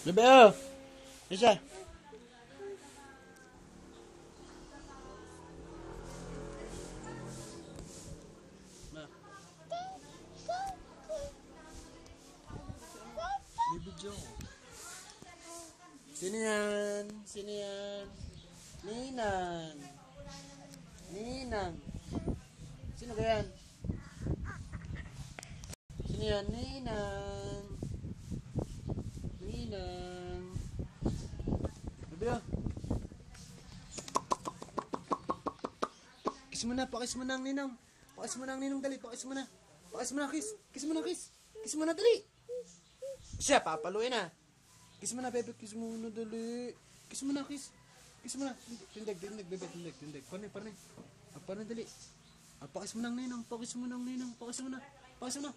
Bebe, oh. Isa. Ma. Bibidyo. Sino yan? Sino yan? Ninang. Ninang. Sino ba yan? Sino yan? Ninang. Ninang. Bebe, oh. Kiss mo na, pakis mo na ang ninang. Pakis mo na ang ninang, dali. Pakis mo na. Pakis mo na, kiss. Kiss mo na, kiss. Kiss mo na, dali. Siya, papaluin na. Kiss mo na, bebe. Kiss mo na, dali. Kiss mo na, kiss. Kiss mo na. Tindag, bebe. Tindag. Parne. Parne, dali. Pakis mo na ang ninang. Pakis mo na ang ninang. Pakis mo na. Pakis mo na.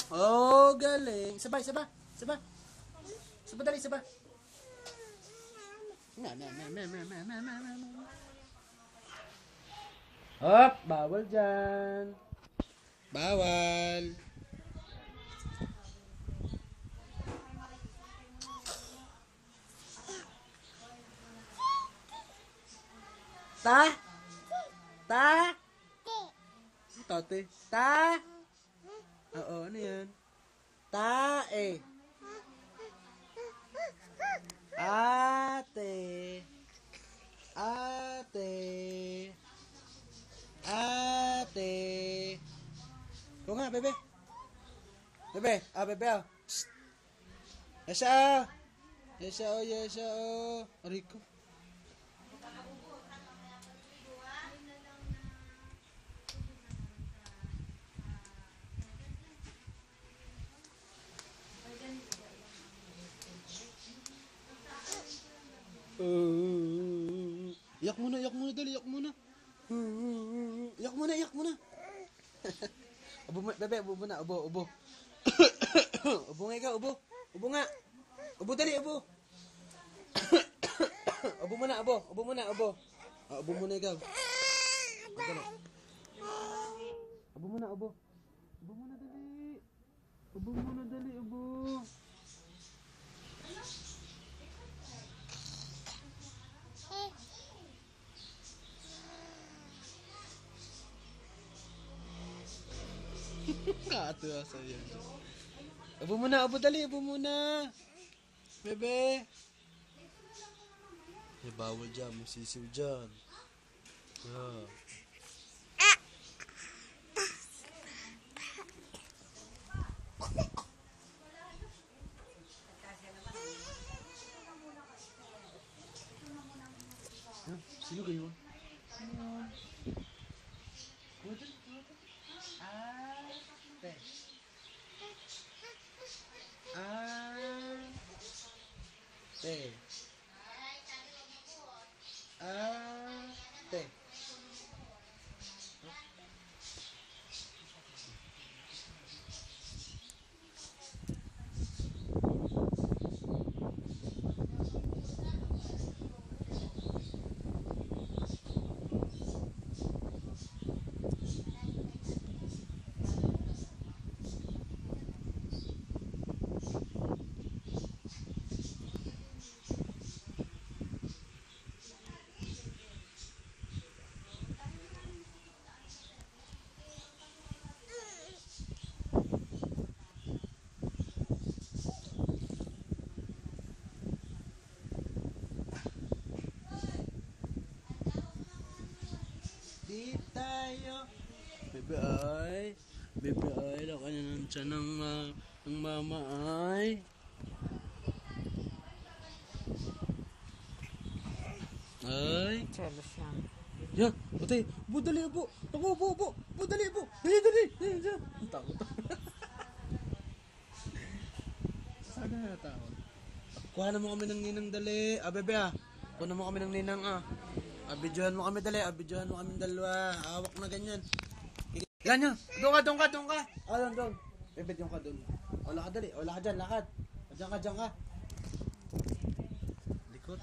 Oh, galing. Sabay. Sabay, dali, sabay. Na. Hop, bawal dyan. Bawal. Ta? Tate. Ta? Oo, ano yan? Tae. Ate. Kung nga, bebe. Bebe, oh. Shh. Yesa, oh. Ariko. Iyak muna, dali, iyak muna. Iyak muna. Bebe, ubo muna, ubo. Ubo nga ikaw, ubo. Ubo nga. Ubo dali, ubo. Ubo muna. Ubo muna ikaw. Ubo muna, ubo. Ubo muna dali, ubo. Katuwa sa'yo. Ubo muna, dali, ubo muna. Bebe. Bawal dyan, masisiw dyan. Yeah. Sino kayo? Ate. Di tayo. Bebe ay, laka niya ng tiyan ng mama ay. Ay. Jealous yan. Yan, patay. Budali, ubo. Ako, ubo. Budali, ubo. Dali. Ang takot. Sana natakot. Kuha na mo kami ng ninang, dali. Bebe kuha na mo kami ng ninang, Abidyohan mo kami, dali. Abidyohan mo kami dalawa. Hawak na ganyan. Ganyan. Doon ka. Doon. Bebe, doon ka doon. Wala ka, dali. Wala ka dyan, lakad. Diyan ka. Likod.